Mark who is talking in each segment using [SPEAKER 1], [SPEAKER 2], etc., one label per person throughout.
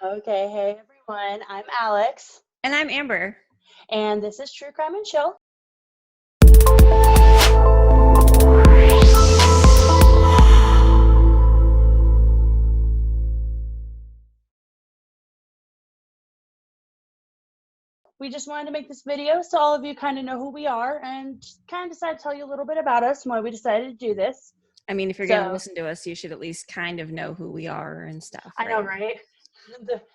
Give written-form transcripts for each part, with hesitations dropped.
[SPEAKER 1] Okay, hey everyone, I'm Alex,
[SPEAKER 2] And I'm Amber.
[SPEAKER 1] and this is True Crime and Chill. We just wanted to make this video so all of you kind of know who we are and kind of decided to tell you a little bit about us and why we decided to do this.
[SPEAKER 2] I mean, if you're going to
[SPEAKER 1] So,
[SPEAKER 2] listen to us, you should at least kind of know who we are and stuff,
[SPEAKER 1] I know,
[SPEAKER 2] right?
[SPEAKER 1] right?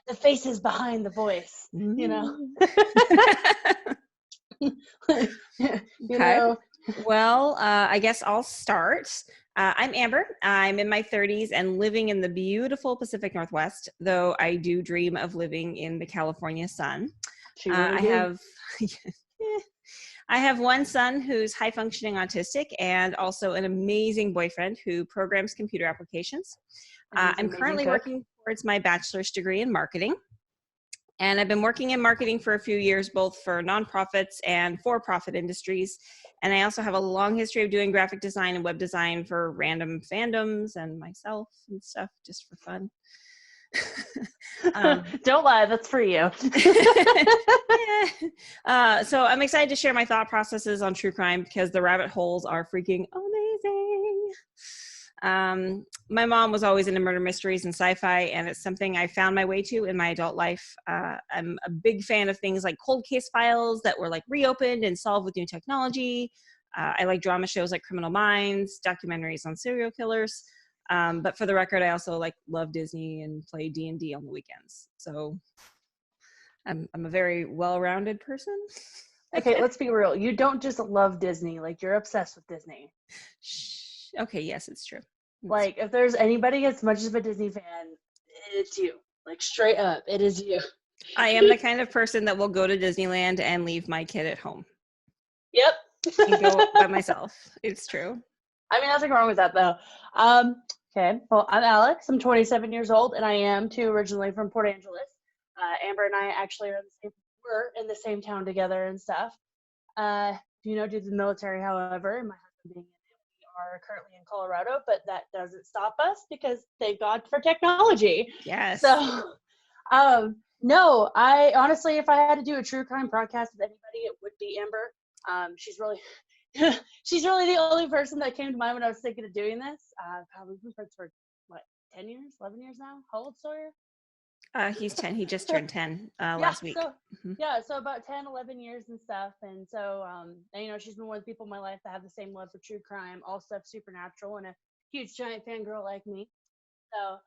[SPEAKER 1] The faces behind the voice, you know? You
[SPEAKER 2] Okay.
[SPEAKER 1] know,
[SPEAKER 2] Well, I guess I'll start. I'm Amber. I'm in my 30s and living in the beautiful Pacific Northwest, though I do dream of living in the California sun.
[SPEAKER 1] she really
[SPEAKER 2] I
[SPEAKER 1] did.
[SPEAKER 2] have I have one son who's high functioning autistic and also an amazing boyfriend who programs computer applications.
[SPEAKER 1] And he's an
[SPEAKER 2] I'm
[SPEAKER 1] amazing
[SPEAKER 2] currently
[SPEAKER 1] cook.
[SPEAKER 2] working towards my bachelor's degree in marketing. And I've been working in marketing for a few years, both for nonprofits and for-profit industries. And I also have a long history of doing graphic design and web design for random fandoms and myself and stuff, just for fun.
[SPEAKER 1] Don't lie, that's for you.
[SPEAKER 2] Yeah. So I'm excited to share my thought processes on true crime because the rabbit holes are freaking amazing. My mom was always into murder mysteries and sci-fi, and it's something I found my way to in my adult life. I'm a big fan of things like cold case files that were like reopened and solved with new technology. I like drama shows like Criminal Minds, documentaries on serial killers. But for the record, I also love Disney and play D&D on the weekends. So I'm a very well-rounded person.
[SPEAKER 1] Okay, let's be real. You don't just love Disney, like you're obsessed with Disney.
[SPEAKER 2] Okay, yes, it's true.
[SPEAKER 1] Like, if there's anybody as much of a Disney fan, it's you. Like, straight up, it is you.
[SPEAKER 2] I am the kind of person that will go to Disneyland and leave my kid at home.
[SPEAKER 1] Yep.
[SPEAKER 2] And go by myself. It's true.
[SPEAKER 1] I mean, nothing wrong with that, though. Okay, well, I'm Alex. I'm 27 years old, and I am, too, originally from Port Angeles. Amber and I actually were in the same town together and stuff. Due to the military, however, my husband being in it, we are currently in Colorado, but that doesn't stop us because thank God for technology.
[SPEAKER 2] Yes.
[SPEAKER 1] So, no, I honestly, if I had to do a true crime podcast with anybody, it would be Amber. She's really, she's really the only person that came to mind when I was thinking of doing this. Probably been friends for what, 10 years, 11 years now? How old Sawyer?
[SPEAKER 2] He's 10. He just turned 10 last week.
[SPEAKER 1] So about 10, 11 years and stuff. And so, she's been one of the people in my life that have the same love for true crime, all stuff supernatural, and a huge giant fangirl like me. So,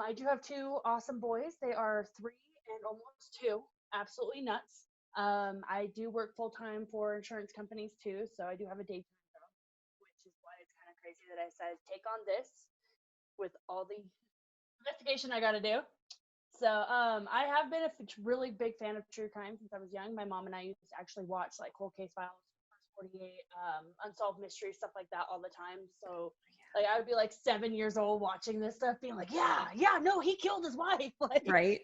[SPEAKER 1] I do have two awesome boys. They are 3 and almost 2. Absolutely nuts. I do work full time for insurance companies too. So I do have a daytime job, which is why it's kind of crazy that I decided to take on this with all the investigation I got to do. So I have been a really big fan of true crime since I was young. My mom and I used to actually watch like cold case files, First 48, unsolved mysteries, stuff like that all the time. So like I would be like 7 years old watching this stuff, being like, yeah, no, he killed his wife. Like,
[SPEAKER 2] right.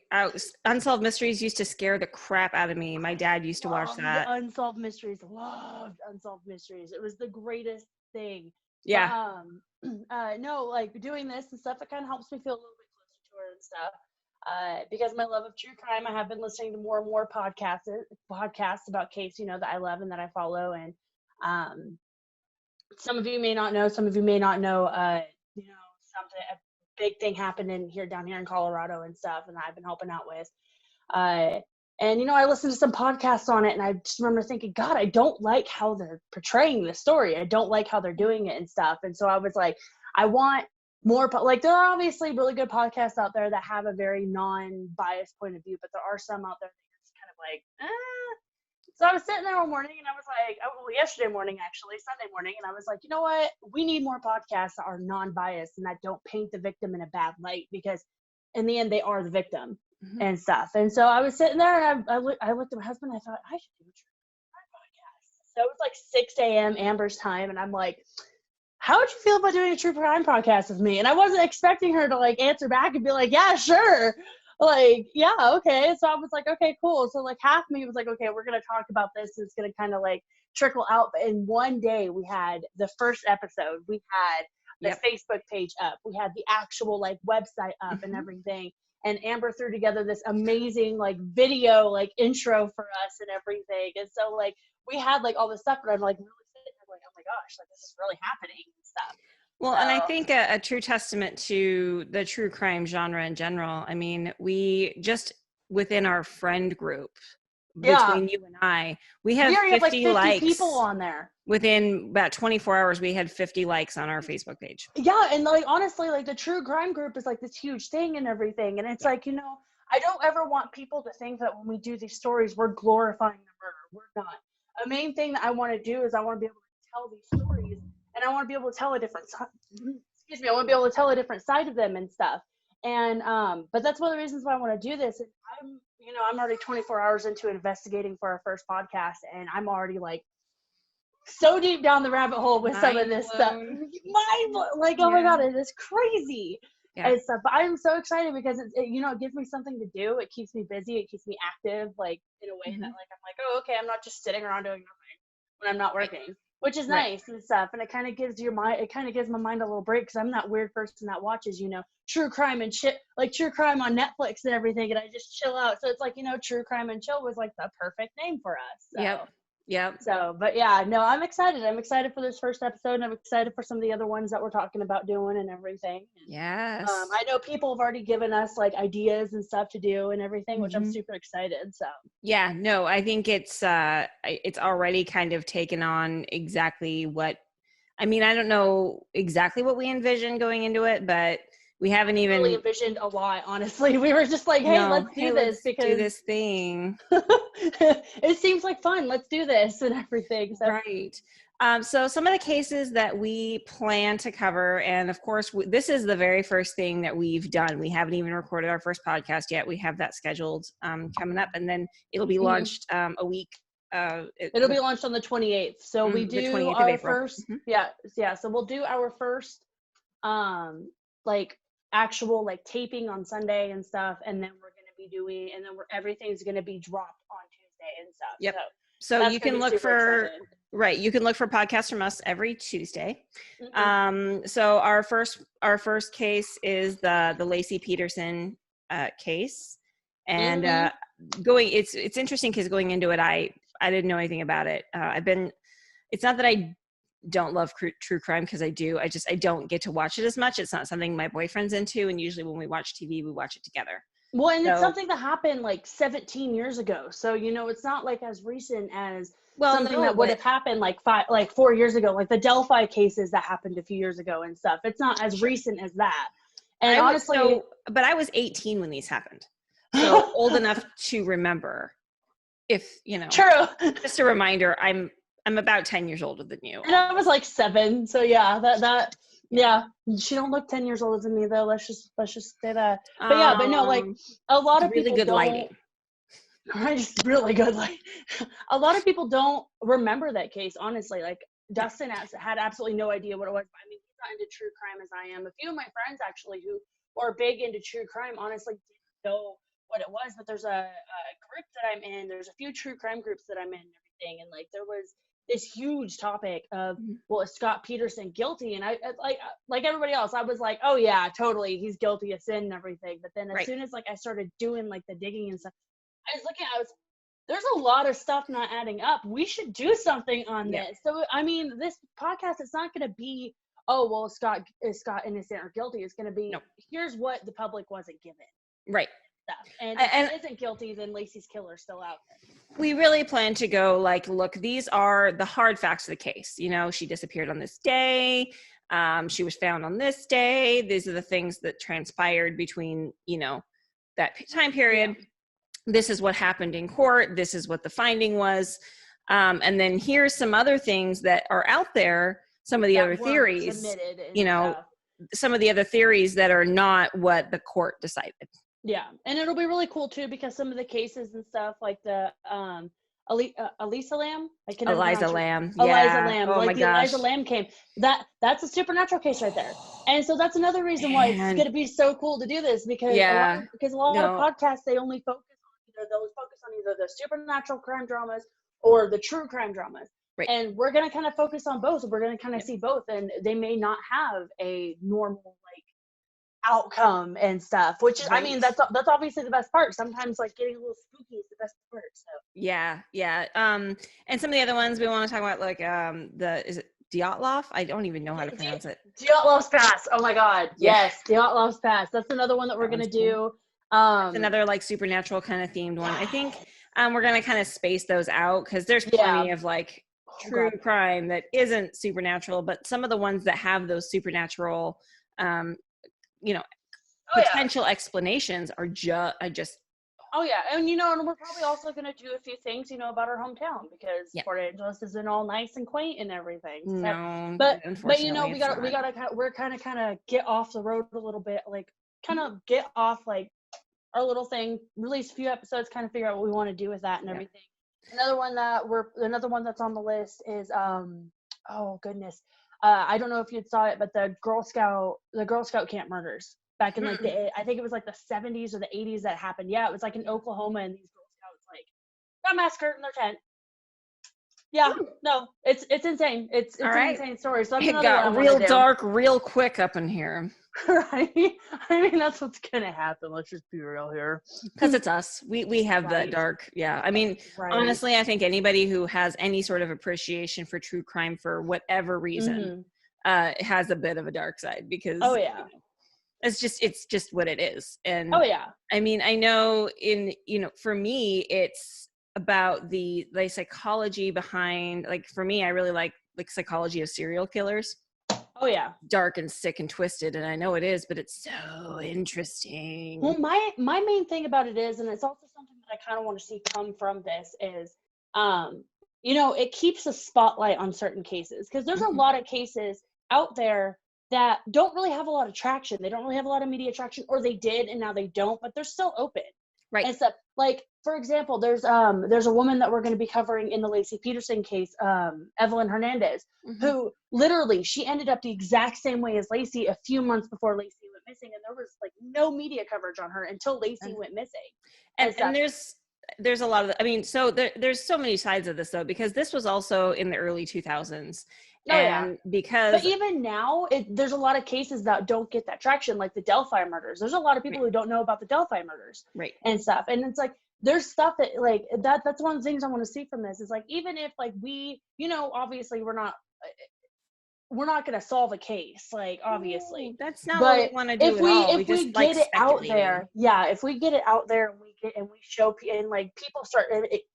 [SPEAKER 2] Unsolved mysteries used to scare the crap out of me. My dad used to watch that.
[SPEAKER 1] Unsolved mysteries, loved unsolved mysteries. It was the greatest thing.
[SPEAKER 2] Yeah.
[SPEAKER 1] But no, like doing this and stuff, it kind of helps me feel a little bit closer to her and stuff. Because of my love of true crime, I have been listening to more and more podcasts about case, that I love and that I follow. And some of you may not know, something, a big thing happened down here in Colorado and stuff, and I've been helping out with. And I listened to some podcasts on it, and I just remember thinking, God, I don't like how they're portraying this story. I don't like how they're doing it and stuff. And so I was like, I want more, there are obviously really good podcasts out there that have a very non-biased point of view, but there are some out there that are just kind of like, So I was sitting there one morning, and I was like, yesterday morning, actually, Sunday morning, and I was like, you know what? We need more podcasts that are non-biased and that don't paint the victim in a bad light, because in the end, they are the victim. And stuff. And so I was sitting there, and I looked at my husband, and I thought, I should do a true crime podcast. So it was like 6 a.m. Amber's time, and I'm like, how would you feel about doing a true crime podcast with me? And I wasn't expecting her to like answer back and be like, yeah, sure. Like, yeah, okay. So I was like, okay, cool. So like half me was like, okay, we're going to talk about this. And it's going to kind of like trickle out. But in one day we had the first episode, we had the Facebook page up, we had the actual like website up and everything. and Amber threw together this amazing like video like intro for us and everything. And so like we had like all this stuff, but I'm like really sitting there like, oh my gosh, like this is really happening and stuff.
[SPEAKER 2] Well, and I think a true testament to the true crime genre in general. I mean, we just within our friend group, between you and I, we have 50
[SPEAKER 1] like 50
[SPEAKER 2] likes.
[SPEAKER 1] People on there.
[SPEAKER 2] Within about 24 hours, we had 50 likes on our Facebook page.
[SPEAKER 1] Yeah, and like honestly, like the true crime group is like this huge thing and everything. And it's like, you know, I don't ever want people to think that when we do these stories, we're glorifying the murder. We're not. A main thing that I want to do is I want to be able to tell these stories, and I want to be able to tell a different side. Excuse me, I want to be able to tell a different side of them and stuff. And but that's one of the reasons why I want to do this. And I'm already 24 hours into investigating for our first podcast, and I'm already like so deep down the rabbit hole with some of this stuff. Like, oh my God, it is crazy. And stuff. But I'm so excited because it gives me something to do. It keeps me busy. It keeps me active, like in a way that like I'm like, oh, okay, I'm not just sitting around doing nothing when I'm not working, which is nice and stuff. And it kind of gives my mind a little break, because I'm that weird person that watches, true crime and shit, like true crime on Netflix and everything, and I just chill out. So it's like, true crime and chill was like the perfect name for us. So.
[SPEAKER 2] Yep.
[SPEAKER 1] So, but yeah, no, I'm excited. I'm excited for this first episode, and I'm excited for some of the other ones that we're talking about doing and everything.
[SPEAKER 2] Yes.
[SPEAKER 1] I know people have already given us like ideas and stuff to do and everything, which I'm super excited. So.
[SPEAKER 2] Yeah, no, I think it's already kind of taken on exactly what, I mean, I don't know exactly what we envisioned going into it, but we haven't even
[SPEAKER 1] really envisioned a lot, honestly. We were just like, hey, let's do this because
[SPEAKER 2] do this thing.
[SPEAKER 1] It seems like fun. Let's do this and everything. So.
[SPEAKER 2] Right. So some of the cases that we plan to cover, and of course, this is the very first thing that we've done. We haven't even recorded our first podcast yet. We have that scheduled coming up, and then it'll be launched a week.
[SPEAKER 1] It'll be launched on the 28th. So we do our first, so we'll do our first, like actual like taping on Sunday and stuff, and then we're going to be doing, and then everything's going to be dropped on Tuesday and stuff.
[SPEAKER 2] Yep. So you can look for you can look for podcasts from us every Tuesday. So our first case is the Lacey Peterson case, and it's interesting because going into it, I didn't know anything about it. It's not that I don't love true crime, because I do. I don't get to watch it as much. It's not something my boyfriend's into, and usually when we watch TV, we watch it together.
[SPEAKER 1] Well, and it's something that happened like 17 years ago. So, it's not like as recent as something that would have happened like 4 years ago, like the Delphi cases that happened a few years ago and stuff. It's not as recent as that. And honestly,
[SPEAKER 2] but I was 18 when these happened. So old enough to remember, if,
[SPEAKER 1] True.
[SPEAKER 2] Just a reminder, I'm about 10 years older than you.
[SPEAKER 1] And I was like 7. So yeah, yeah, she don't look 10 years older than me though. Let's just say that. But but no, like a lot of
[SPEAKER 2] really
[SPEAKER 1] people
[SPEAKER 2] good lighting.
[SPEAKER 1] Just really good lighting. A lot of people don't remember that case, honestly. Like Dustin had absolutely no idea what it was. I mean, he's not into true crime as I am. A few of my friends actually who are big into true crime honestly didn't know what it was. But there's a group that I'm in. There's a few true crime groups that I'm in and everything. And like there was this huge topic of, well, is Scott Peterson guilty? And I like everybody else, I was like, oh yeah, totally, he's guilty of sin and everything. But then as soon as like I started doing like the digging and stuff, there's a lot of stuff not adding up. We should do something on this. So I mean, this podcast, it's not going to be, oh well, is Scott innocent or guilty? It's going to be, here's what the public wasn't given.
[SPEAKER 2] Right.
[SPEAKER 1] Stuff. And if he isn't guilty, then Lacey's killer still out there.
[SPEAKER 2] We really plan to go like, look, these are the hard facts of the case. She disappeared on this day. She was found on this day. These are the things that transpired between, that time period. Yeah. This is what happened in court. This is what the finding was. And then here's some other things that are out there. Some of the other theories, some of the other theories that are not what the court decided.
[SPEAKER 1] Yeah, and it'll be really cool too, because some of the cases and stuff like the Eliza Lamb,
[SPEAKER 2] Eliza Lamb,
[SPEAKER 1] oh like my gosh, Eliza Lamb came. That's a supernatural case right there, and so that's another reason why it's going to be so cool to do this, because a lot of podcasts, they only focus on either the supernatural crime dramas or the true crime dramas. Right. And we're going to kind of focus on both. We're going to kind of see both, and they may not have a normal outcome and stuff, which is, I
[SPEAKER 2] Right.
[SPEAKER 1] mean, that's obviously the best part. Sometimes like getting a little spooky is the best part. So
[SPEAKER 2] Yeah. And some of the other ones we want to talk about, like is it Dyatlov? I don't even know how to pronounce it.
[SPEAKER 1] Dyatlov's Pass. Oh my God.
[SPEAKER 2] Yeah.
[SPEAKER 1] Yes. Dyatlov's Pass. That's another one that we're
[SPEAKER 2] That
[SPEAKER 1] going to
[SPEAKER 2] one's cool.
[SPEAKER 1] do.
[SPEAKER 2] It's another like supernatural kind of themed one. I think we're going to kind of space those out because there's plenty of like true crime that isn't supernatural, but some of the ones that have those supernatural, potential explanations are just.
[SPEAKER 1] Oh yeah, and and we're probably also going to do a few things, about our hometown, because Port Angeles isn't all nice and quaint and everything. So,
[SPEAKER 2] No,
[SPEAKER 1] but
[SPEAKER 2] unfortunately,
[SPEAKER 1] we're kind of get off the road a little bit, like kind of get off like our little thing, release a few episodes, kind of figure out what we want to do with that and everything. Another one that's on the list is oh goodness, I don't know if you saw it, but the Girl Scout camp murders. Back in like I think it was like the 70s or the 80s that happened. Yeah, it was like in Oklahoma, and these Girl Scouts like got massacred in their tent. Yeah, no, it's insane. It's an insane story. So that's another one I want to do.
[SPEAKER 2] It got real dark real quick up in here.
[SPEAKER 1] Right? I mean, that's what's gonna happen. Let's just be real here.
[SPEAKER 2] Because it's us. We have that dark. Yeah. I mean, honestly, I think anybody who has any sort of appreciation for true crime for whatever reason has a bit of a dark side, because it's just what it is. And I mean, I know for me, it's about the psychology behind, like, for me, I really like psychology of serial killers.
[SPEAKER 1] Oh yeah.
[SPEAKER 2] Dark and sick and twisted, and I know it is, but it's so interesting.
[SPEAKER 1] Well, my main thing about it is, and it's also something that I kind of want to see come from this, is it keeps a spotlight on certain cases, because there's a lot of cases out there that don't really have a lot of traction. They don't really have a lot of media traction, or they did and now they don't, but they're still open. Right. And stuff. Like, for example, there's a woman that we're going to be covering in the Laci Peterson case, Evelyn Hernandez, who literally, she ended up the exact same way as Laci a few months before Laci went missing, and there was like no media coverage on her until Laci went missing.
[SPEAKER 2] And there's a lot of, I mean, so there's so many sides of this though, because this was also in the early 2000s. But even now, there's a lot of cases that don't get that traction, like the Delphi murders. There's a lot of people who don't know about the Delphi murders, and stuff. And it's like, there's stuff that like that's one of the things I want to see from this, is like, even if like we, obviously we're not going to solve a case, like, obviously that's not what we want to do.
[SPEAKER 1] If we get it out there, if we get it out there and we show, and like people start,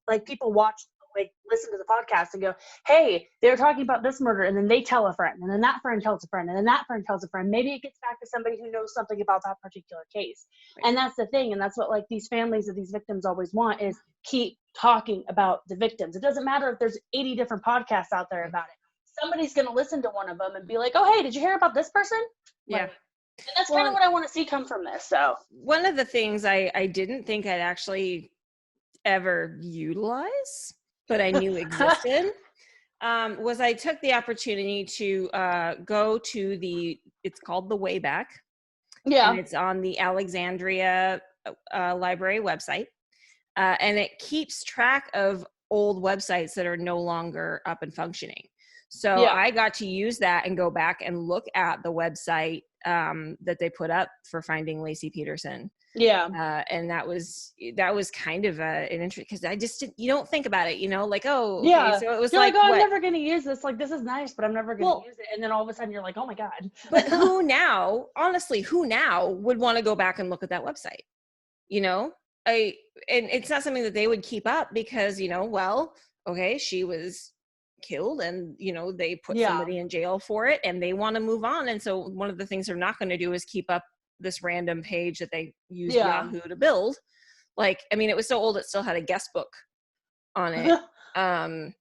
[SPEAKER 1] like people watch, like listen to the podcast and go, hey, they were talking about this murder, and then they tell a friend, and then that friend tells a friend, and then that friend tells a friend. Maybe it gets back to somebody who knows something about that particular case. And that's the thing, and that's what like these families of these victims always want, is keep talking about the victims. It doesn't matter if there's 80 different podcasts out there about it. Somebody's going to listen to one of them and be like, oh, hey, did you hear about this person? And that's kind of what I want to see come from this. So
[SPEAKER 2] one of the things I didn't think I'd actually ever utilize, but I knew existed, was I took the opportunity to go to it's called The Wayback. Yeah. And it's on the Alexandria Library website. And it keeps track of old websites that are no longer up and functioning. So I got to use that and go back and look at the website that they put up for finding Laci Peterson. Yeah. And that was kind of an interest, because I just you don't think about it, like, oh, okay. Yeah. So it was like,
[SPEAKER 1] I'm never going to use this. Like, this is nice, but I'm never going to use it. And then all of a sudden you're like, oh my God.
[SPEAKER 2] But who now would want to go back and look at that website? And it's not something that they would keep up, because, okay, she was killed, and they put somebody in jail for it, and they want to move on. And so one of the things they're not going to do is keep up this random page that they used Yahoo to build. Like, I mean, it was so old, it still had a guest book on it. And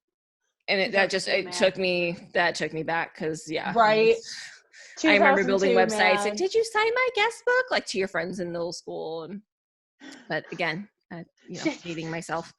[SPEAKER 2] it took me back, because
[SPEAKER 1] right.
[SPEAKER 2] I remember building websites and, did you sign my guest book, like, to your friends in middle school? But again, dating myself.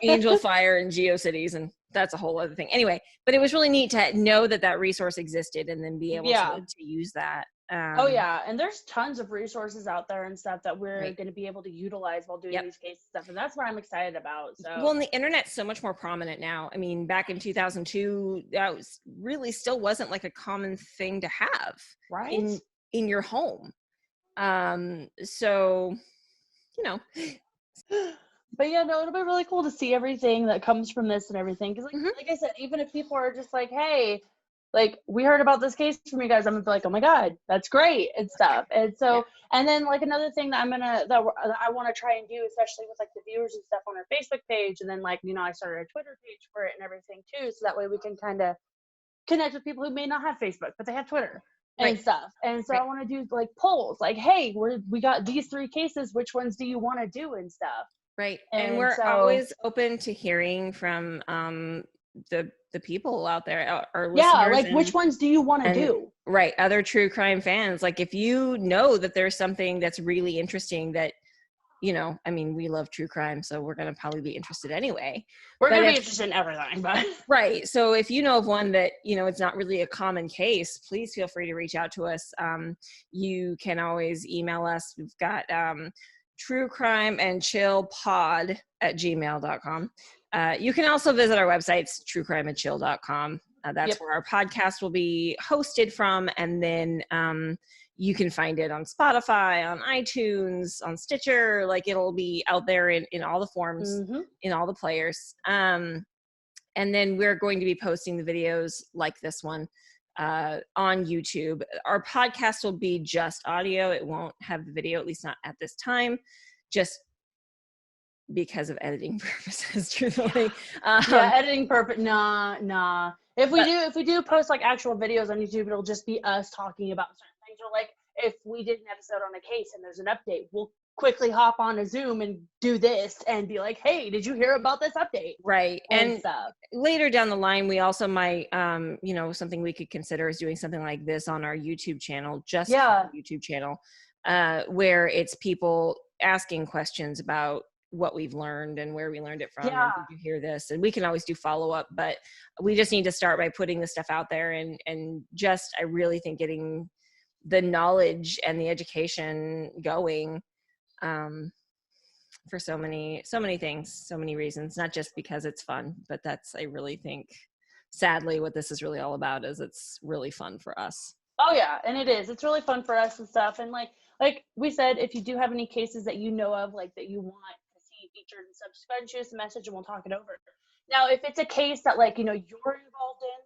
[SPEAKER 2] Angel Fire and GeoCities, and that's a whole other thing. Anyway, but it was really neat to know that resource existed, and then be able to use that.
[SPEAKER 1] Oh yeah, and there's tons of resources out there and stuff that we're
[SPEAKER 2] Right.
[SPEAKER 1] going to be able to utilize while doing
[SPEAKER 2] Yep.
[SPEAKER 1] these cases stuff, and that's what I'm excited about.
[SPEAKER 2] Well,
[SPEAKER 1] So
[SPEAKER 2] and the internet's so much more prominent now. I mean, back in 2002, that was really still wasn't like a common thing to have
[SPEAKER 1] right.
[SPEAKER 2] in your home. So, you know,
[SPEAKER 1] But yeah, no, it'll be really cool to see everything that comes from this and everything. Because
[SPEAKER 2] mhm,
[SPEAKER 1] like I said, even if people are just like, hey, like we heard about this case from you guys, I'm gonna be like, oh my god, that's great and stuff. And
[SPEAKER 2] yeah,
[SPEAKER 1] so, and then like another thing that I want to try and do, especially with like the viewers and stuff on our Facebook page, and then like I started a Twitter page for it and everything too, so that way we can kind of connect with people who may not have Facebook but they have Twitter
[SPEAKER 2] right,
[SPEAKER 1] and stuff. And so
[SPEAKER 2] right,
[SPEAKER 1] I want to do like polls, like, hey, we got these 3 cases, which ones do you want to do and stuff.
[SPEAKER 2] right. And
[SPEAKER 1] And
[SPEAKER 2] we're
[SPEAKER 1] so,
[SPEAKER 2] always open to hearing from the people out there, our
[SPEAKER 1] yeah,
[SPEAKER 2] listeners,
[SPEAKER 1] like which ones do you want to
[SPEAKER 2] and
[SPEAKER 1] do?
[SPEAKER 2] right, other true crime fans. Like if you know that there's something that's really interesting that I mean, we love true crime, so we're going to probably be interested anyway.
[SPEAKER 1] We're
[SPEAKER 2] But
[SPEAKER 1] going to be
[SPEAKER 2] if,
[SPEAKER 1] interested in everything, but
[SPEAKER 2] right. So if you know of one that, it's not really a common case, please feel free to reach out to us. You can always email us. We've got truecrimeandchillpod@gmail.com. You can also visit our websites, truecrimeandchill.com. That's
[SPEAKER 1] yep.
[SPEAKER 2] where our podcast will be hosted from. And then you can find it on Spotify, on iTunes, on Stitcher. Like it'll be out there in all the forms,
[SPEAKER 1] Mm-hmm.
[SPEAKER 2] in all the players. And then we're going to be posting the videos like this one on YouTube. Our podcast will be just audio. It won't have the video, at least not at this time, just because of editing purposes, truthfully.
[SPEAKER 1] Yeah, editing purpose. Nah. If we
[SPEAKER 2] But
[SPEAKER 1] do post like actual videos on YouTube, it'll just be us talking about certain things. Or like if we did an episode on a case and there's an update, we'll quickly hop on a Zoom and do this and be like, hey, did you hear about this update?
[SPEAKER 2] right.
[SPEAKER 1] And
[SPEAKER 2] And
[SPEAKER 1] stuff.
[SPEAKER 2] later down the line, we also might, something we could consider is doing something like this on our YouTube channel, just for
[SPEAKER 1] Yeah.
[SPEAKER 2] our YouTube channel, where it's people asking questions about what we've learned and where we learned it from.
[SPEAKER 1] Yeah.
[SPEAKER 2] And did you hear this? And we can always do follow up, but we just need to start by putting the stuff out there and just, I really think getting the knowledge and the education going, for so many things, so many reasons, not just because it's fun, but I really think sadly what this is really all about is it's really fun for us.
[SPEAKER 1] Oh yeah, and it is. It's really fun for us and stuff. And like we said, if you do have any cases that you know of, like that you want to see featured and stuff, just go ahead and shoot us a message and we'll talk it over. Now, if it's a case that like you're involved in,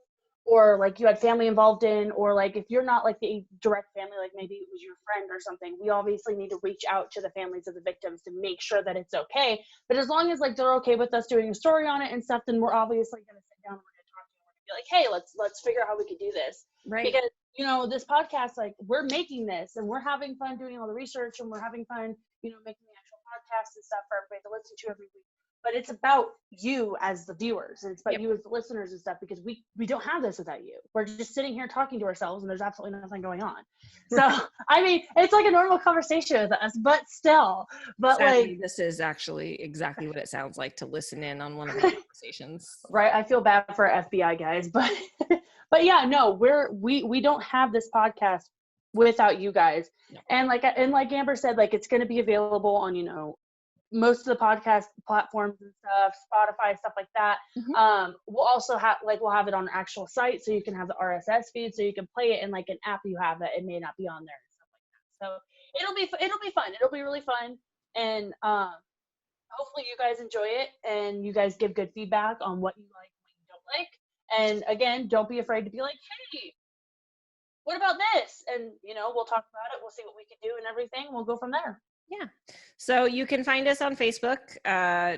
[SPEAKER 1] or like you had family involved in, or like if you're not like the direct family, like maybe it was your friend or something, we obviously need to reach out to the families of the victims to make sure that it's okay. But as long as like they're okay with us doing a story on it and stuff, then we're obviously going to sit down and we're going to talk to them. We're going to be like, hey, let's figure out how we could do this.
[SPEAKER 2] Right.
[SPEAKER 1] Because this podcast, like we're making this and we're having fun doing all the research and we're having fun, making the actual podcast and stuff for everybody to listen to every week. But it's about you as the viewers and it's about you as the listeners and stuff, because we don't have this without you. We're just sitting here talking to ourselves and there's absolutely nothing going on. So, I mean, it's like a normal conversation with us, but still. But
[SPEAKER 2] sadly,
[SPEAKER 1] like,
[SPEAKER 2] this is actually exactly what it sounds like to listen in on one of the conversations.
[SPEAKER 1] Right. I feel bad for FBI guys, but but yeah, no, we don't have this podcast without you guys.
[SPEAKER 2] No.
[SPEAKER 1] And like Amber said, like it's going to be available on, most of the podcast platforms and stuff, Spotify, stuff like that.
[SPEAKER 2] Mm-hmm.
[SPEAKER 1] We'll also we'll have it on an actual site, so you can have the RSS feed, so you can play it in like an app you have that it may not be on there and stuff like that. So it'll be fun. It'll be really fun, and hopefully you guys enjoy it and you guys give good feedback on what you like, what you don't like. And again, don't be afraid to be like, hey, what about this? And we'll talk about it. We'll see what we can do and everything. We'll go from there.
[SPEAKER 2] Yeah. So you can find us on Facebook,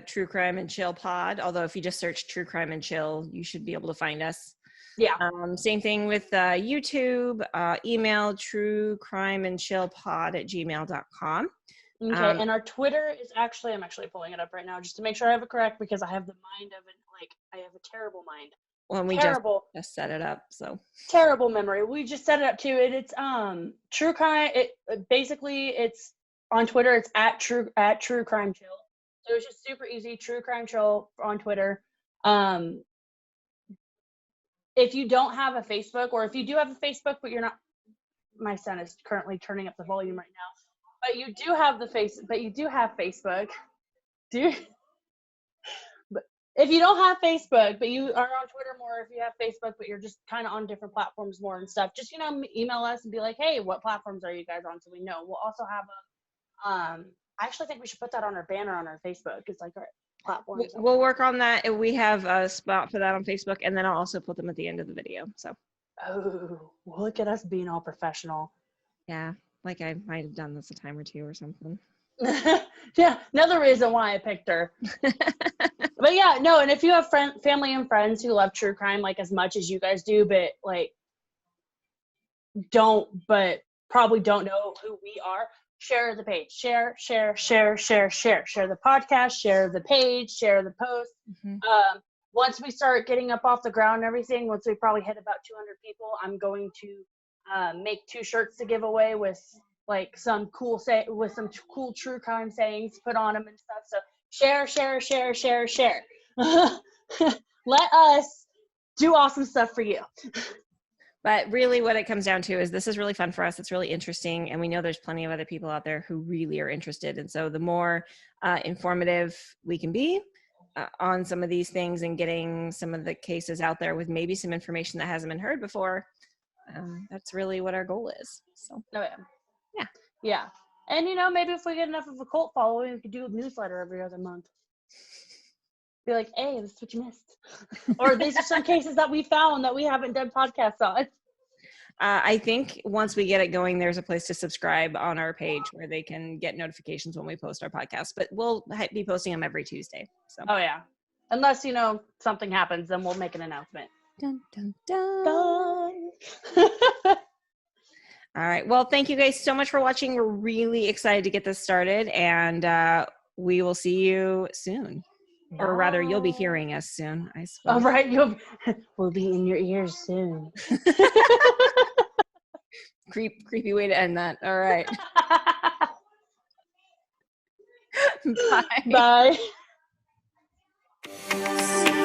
[SPEAKER 2] True Crime and Chill Pod. Although if you just search True Crime and Chill, you should be able to find us.
[SPEAKER 1] Yeah.
[SPEAKER 2] Same thing with YouTube, email truecrimeandchillpod@gmail.com.
[SPEAKER 1] Okay. And our Twitter is I'm actually pulling it up right now just to make sure I have it correct, because I have the mind of it. Like I have a terrible mind.
[SPEAKER 2] Well, we just set it up. So
[SPEAKER 1] terrible memory. We just set it up too. It's True Crime. Basically it's on Twitter. It's at True Crime Chill. So it's just super easy. True Crime Chill on Twitter. If you don't have a Facebook, or if you do have a Facebook but you're not my son is currently turning up the volume right now. But you do have Facebook. But if you don't have Facebook, but you are on Twitter more, if you have Facebook, but you're just kind of on different platforms more and stuff, just, email us and be like, hey, what platforms are you guys on? So we know. We'll also have I actually think we should put that on our banner on our Facebook. It's like our platforms.
[SPEAKER 2] We'll work on that. We have a spot for that on Facebook, and then I'll also put them at the end of the video. So.
[SPEAKER 1] Oh, well, look at us being all professional.
[SPEAKER 2] Yeah, like I might have done this a time or two or something.
[SPEAKER 1] Yeah, another reason why I picked her. But yeah, no, and if you have family and friends who love true crime like as much as you guys do, but like probably don't know who we are, share the page. Share the podcast, share the page, share the post.
[SPEAKER 2] Mm-hmm.
[SPEAKER 1] Once we start getting up off the ground and everything, once we probably hit about 200 people, I'm going to make 2 shirts to give away with like some cool true crime sayings put on them and stuff. So share. Let us do awesome stuff for you.
[SPEAKER 2] But really what it comes down to is this is really fun for us. It's really interesting. And we know there's plenty of other people out there who really are interested. And so the more informative we can be on some of these things and getting some of the cases out there with maybe some information that hasn't been heard before, that's really what our goal is. So.
[SPEAKER 1] Oh, yeah. And maybe if we get enough of a cult following, we could do a newsletter every other month. Be like, hey, this is what you missed. Or these are some cases that we found that we haven't done podcasts on.
[SPEAKER 2] I think once we get it going, there's a place to subscribe on our page where they can get notifications when we post our podcast. But we'll be posting them every Tuesday. So.
[SPEAKER 1] Oh, yeah. Unless, something happens, then we'll make an announcement.
[SPEAKER 2] Dun, dun, dun. All right. Well, thank you guys so much for watching. We're really excited to get this started, and we will see you soon. Bye. Or rather, you'll be hearing us soon, I suppose.
[SPEAKER 1] All right. We'll be in your ears soon.
[SPEAKER 2] Creepy way to end that. All right. Bye.
[SPEAKER 1] Bye.